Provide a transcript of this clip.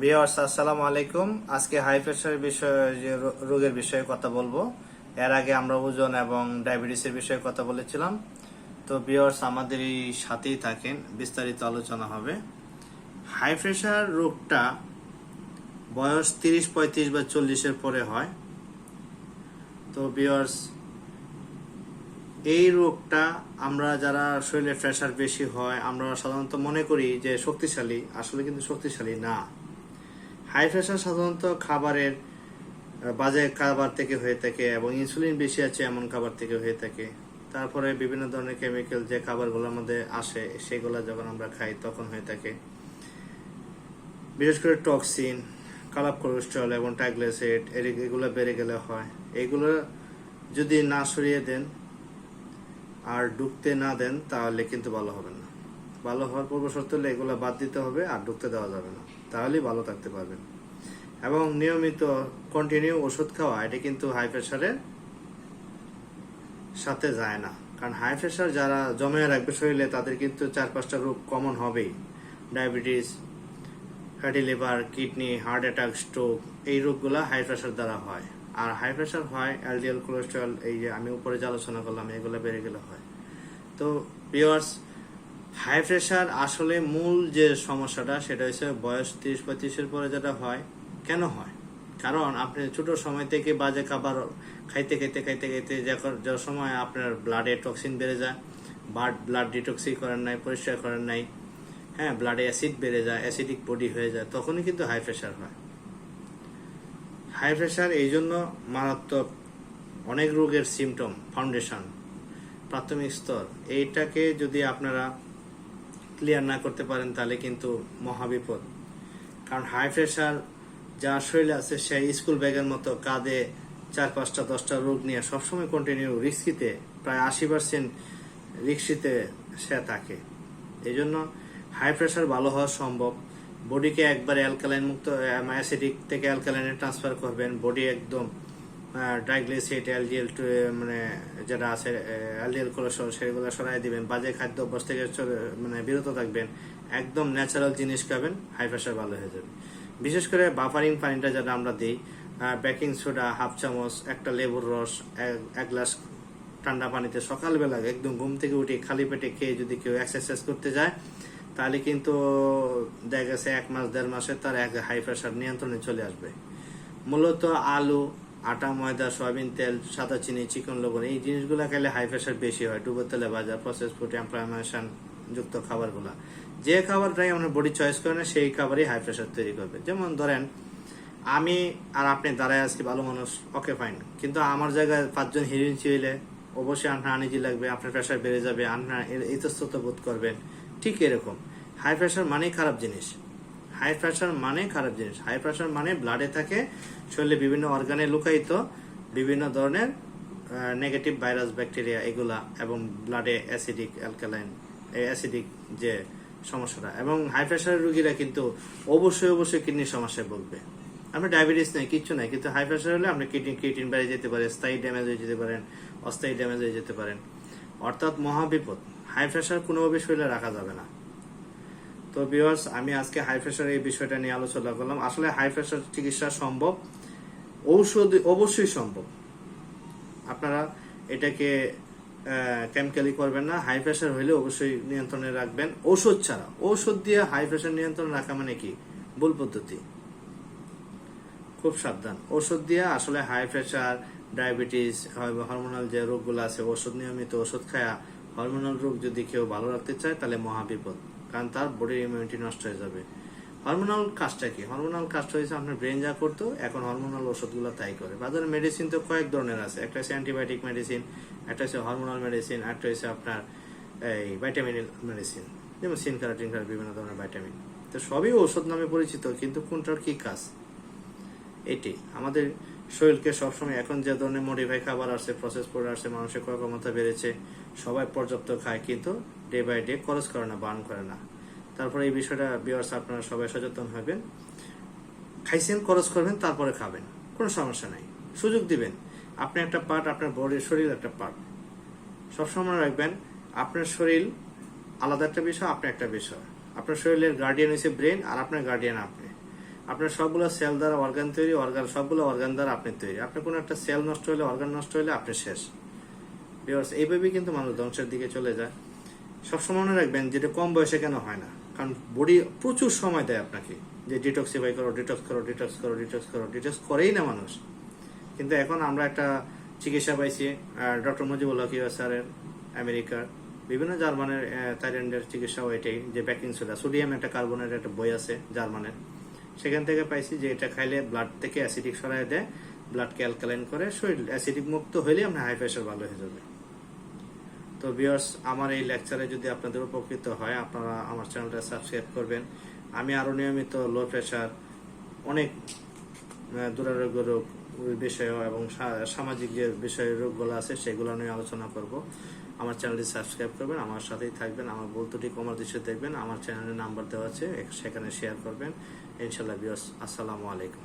Viewers আসসালামু আলাইকুম। আজকে হাই প্রেশার বিষয়ে রোগের বিষয়ে কথা বলবো। এর আগে আমরা ওজন এবং ডায়াবেটিসের বিষয়ে কথা বলেছিলাম। তো ভিউয়ার্স আমাদের এই সাথেই থাকেন, বিস্তারিত আলোচনা হবে। হাই প্রেশার রোগটা বয়স 30, 35 বা 40-এর পরে হয়। তো ভিউয়ার্স এই রোগটা আমরা যারা শরীরে প্রেশার বেশি হয় আমরা সাধারণত মনে করি যে শক্তিশালী, আসলে কিন্তু শক্তিশালী না। হাই প্রেশার সাধারণত খাবারের বাজে খাবার থেকে হয়ে থাকে এবং ইনসুলিন বেশি আছে এমন খাবার থেকে হয়ে থাকে। তারপরে বিভিন্ন ধরনের কেমিক্যাল যে খাবারগুলোর মধ্যে আসে সেগুলো যখন আমরা খাই তখন হয়ে থাকে। বিশেষ করে টক্সিন, খারাপ কোলেস্ট্রল এবং ট্রাইগ্লিসারাইড এগুলো বেড়ে গেলে হয়। এগুলো যদি না সরিয়ে দেন আর ঢুকতে না দেন তাহলে কিন্তু ভালো হবে না। ভালো হওয়ার পূর্ব শর্ত হলে এগুলো বাদ দিতে হবে আর ঢুকতে দেওয়া যাবে না, তাহলেই ভালো থাকতে পারবেন। এবং নিয়মিত কন্টিনিউ ওষুধ খাওয়া এটা কিন্তু হাই প্রেশারের সাথে যায় না। কারণ হাই প্রেশার যারা জমে রাখবে শরীরে তাদের কিন্তু 4-5টা রোগ কমন হবেই। Diabetes, fatty liver, kidney, heart attack, stroke, এই রোগগুলো হাই প্রেশার দ্বারা হয়। আর হাই প্রেশার হয় এলডিএল কোলেস্ট্রল, এই যে আমি উপরে যে আলোচনা করলাম, এগুলো বেড়ে গেলে হয়। তো ভিউয়ার্স, হাই প্রেশার আসলে মূল যে সমস্যাটা সেটা হচ্ছে বয়স 30-35-এর পরে যেটা হয়। কেন হয়? কারণ আপনি ছোট সময় থেকে বাজে খাবার খাইতে খাইতে খাইতে খাইতে যে সময় আপনার ব্লাডে টক্সিন বেড়ে যায়, ব্লাড ডিটক্সি করেন নাই, পরিষ্কার করেন নাই, হ্যাঁ, ব্লাডে অ্যাসিড বেড়ে যায়, অ্যাসিডিক বডি হয়ে যায়, তখনই কিন্তু হাই প্রেশার হয়। হাই প্রেশার এই জন্য মারাত্মক অনেক রোগের সিমটম, ফাউন্ডেশন, প্রাথমিক স্তর। এইটাকে যদি আপনারা ক্লিয়ার না করতে পারেন তাহলে কিন্তু মহাবিপদ। কারণ হাই প্রেশার যার শরীরে আছে সে স্কুল ব্যাগের মতো কাঁধে 4-5টা 10টা রোগ নিয়ে সবসময় কন্টিনিউ রিস্কিতে, প্রায় 80% রিস্কিতে সে থাকে। এই জন্য হাই প্রেশার ভালো হওয়া সম্ভব। বডিকে একবারে অ্যালকালাইন মুক্ত, অ্যাসিডিক থেকে অ্যালকালাইনে ট্রান্সফার করবেন। বডি একদম ট্রাইগ্লিসারাইড, এলডিএল মানে যেটা আছে এলডিএল কোলেস্ট্রল, সেগুলো সরাই দিবেন। বাজে খাদ্য অভ্যাস থেকে বিরত থাকবেন। একদম ন্যাচারাল জিনিস খাবেন, হাই প্রেশার ভালো হয়ে যাবে। বিশেষ করে বাফারিং পানিটা যেটা আমরা দিই, বেকিং সোডা হাফ চামচ, একটা লেবুর রস, এক গ্লাস ঠান্ডা পানিতে সকালবেলা একদম ঘুম থেকে উঠে খালি পেটে খেয়ে যদি কেউ এক্সারসাইজ করতে যায় তাহলে কিন্তু দেখা গেছে 1 মাস 1.5 মাসে তার হাই প্রেশার নিয়ন্ত্রণে চলে আসবে। মূলত আলু, আটা, ময়দা, সয়াবিন তেল, সাদা চিনি, চিকন লবণ, এই জিনিসগুলো খেলে হাই প্রেশার বেশি হয়। ডুবো তেলে ভাজা, প্রসেস ফুড, ইনফ্লামেশন যুক্ত খাবারগুলা, যে খাবারটাই আমরা বডি চয়েস করে না সেই খাবারই হাই প্রেশার তৈরি করবে। যেমন ধরেন আমি আর আপনি দাঁড়ায় আছি, ভালো মানুষ, ওকে ফাইন, কিন্তু আমার জায়গায় 5 জন হিরোইন ছিল, অবশ্যই আপনার আনিজি লাগবে, আপনার প্রেশার বেড়ে যাবে, আপনার ইতস্তত বোধ করবেন। ঠিক এরকম হাই প্রেশার মানেই খারাপ জিনিস। হাই প্রেশার মানে খারাপ জিনিস। হাই প্রেশার মানে ব্লাডে থাকে, শরীরে বিভিন্ন অর্গানে লুকায়িত বিভিন্ন ধরনের নেগেটিভ ভাইরাস, ব্যাকটেরিয়া, এগুলা, এবং ব্লাডে অ্যাসিডিক, অ্যালকালাইন, অ্যাসিডিক যে সমস্যাটা। এবং হাই প্রেশারের রোগীরা কিন্তু অবশ্যই কিডনির সমস্যায় ভুগবে। আপনার ডায়াবেটিস নেই, কিচ্ছু নাই, কিন্তু হাই প্রেশার হলে আপনার ক্রিয়েটিন বেড়ে যেতে পারে, স্থায়ী ড্যামেজ হয়ে যেতে পারেন, অস্থায়ী ড্যামেজ হয়ে যেতে পারেন, অর্থাৎ মহাবিপদ। হাই প্রেশার কোনোভাবে শরীরে রাখা যাবে না। তো ভিউয়ার্স, আমি আজকে হাই প্রেশার এই বিষয়টা নিয়ে আলোচনা করলাম। আসলে হাই প্রেশার চিকিৎসা সম্ভব, ঔষধ অবশ্যই সম্ভব। আপনারা এটাকে কেমিক্যালি করবেন না। হাই প্রেশার হলে অবশ্যই নিয়ন্ত্রণে রাখবেন ওষুধ ছাড়া। ওষুধ দিয়ে হাই প্রেশার নিয়ন্ত্রণ রাখা মানে কি? ভুল পদ্ধতি। খুব সাবধান। ওষুধ দিয়ে আসলে হাই প্রেশার, ডায়াবেটিস, হরমোনাল যে রোগগুলো আছে, ওষুধ নিয়মিত ওষুধ খায়া হরমোনাল রোগ যদি কেউ ভালো রাখতে চায় তাহলে মহাবিপদ। কারণ তার বডির ইমিউনিটি নষ্ট হয়ে যাবে। হরমোনাল কাজটা কি? হরমোনাল কাজটা হয়েছে আপনার ব্রেন যা করতো, এখন হরমোনাল ওষুধগুলো তাই করে। বাজারে মেডিসিন তো কয়েক ধরনের আছে। একটা হচ্ছে অ্যান্টিবায়োটিক মেডিসিন, একটা হচ্ছে হরমোনাল মেডিসিন, একটা হচ্ছে আপনার এই ভাইটামিন মেডিসিন, যেমন সিনকারা, টিনকারা, বিভিন্ন ধরনের ভাইটামিন। তো সবই ওষুধ নামে পরিচিত, কিন্তু কোনটার কি কাজ এটি আমাদের শরীরকে সবসময়, এখন যে ধরনের মডিফাই খাবার আসছে, প্রসেস ফুড আসছে, মানুষের ক্রয় ক্ষমতা বেড়েছে, সবাই পর্যাপ্ত খায়, কিন্তু ডে বাই ডে খরচ করে না, বার্ন করে না। তারপরে এই বিষয়টা ভিউয়ার্স আপনারা সবাই সচেতন হবেন। খাইছেন, খরচ করবেন, তারপরে খাবেন, কোনো সমস্যা নাই। সুযোগ দিবেন। আপনি একটা পার্ট, আপনার বডির শরীর একটা পার্ট। সবসময় রাখবেন আপনার শরীর আলাদা একটা বিষয়, আপনি একটা বিষয়। আপনার শরীরের গার্ডিয়ান হচ্ছে ব্রেন, আর আপনার গার্ডিয়ান আপনি। আপনার সবগুলো সেল দ্বারা অর্গান তৈরি, সবগুলো অর্গান দ্বারা আপনি তৈরি। আপনার কোনো একটা সেল নষ্ট হলে, অর্গান নষ্ট হলে আপনি শেষ। ভিউয়ার্স, এইভাবেই কিন্তু মানুষ ধ্বংসের দিকে চলে যায়। সবসময় মনে রাখবেন যেটা কম বয়সে কেন হয় না, কারণ বডি প্রচুর সময় দেয় আপনাকে যে ডিটক্সিফাই করো, ডিটক্স করো, ডিটক্স করো, ডিটক্স করো, ডিটক্স করেই না মানুষ। কিন্তু এখন আমরা একটা চিকিৎসা পাইছি ডক্টর মুজিবুল হক স্যারের, আমেরিকার, বিভিন্ন জার্মানের, থাইল্যান্ডের চিকিৎসাও এটাই, যে বেকিং সোডা, সোডিয়াম একটা কার্বনের একটা বই আছে জার্মানের, সেখান থেকে পাইছি যে এটা খাইলে ব্লাড থেকে অ্যাসিডিক সরাই দেয়, ব্লাডকে অ্যালকালাইন করে, শরীর অ্যাসিডিক মুক্ত হইলে আপনার হাই প্রেশার ভালো হয়ে যাবে। তো ভিউয়ার্স, আমার এই লেকচারে যদি আপনাদের উপকৃত হয়, আপনারা আমার চ্যানেলটা সাবস্ক্রাইব করবেন। আমি আরো নিয়মিত লো প্রেশার, অনেক দুরারোগ্য রোগ বিষয় এবং সামাজিক যে বিষয় রোগগুলো আছে সেগুলো নিয়ে আলোচনা করব। আমার চ্যানেলটি সাবস্ক্রাইব করবেন, আমার সাথেই থাকবেন। আমার ভুল ত্রুটি কমার দৃশ্যে দেখবেন, আমার চ্যানেলের নাম্বার দেওয়া আছে, সেখানে শেয়ার করবেন। ইনশাআল্লাহ ভিউয়ার্স, আসসালামু আলাইকুম।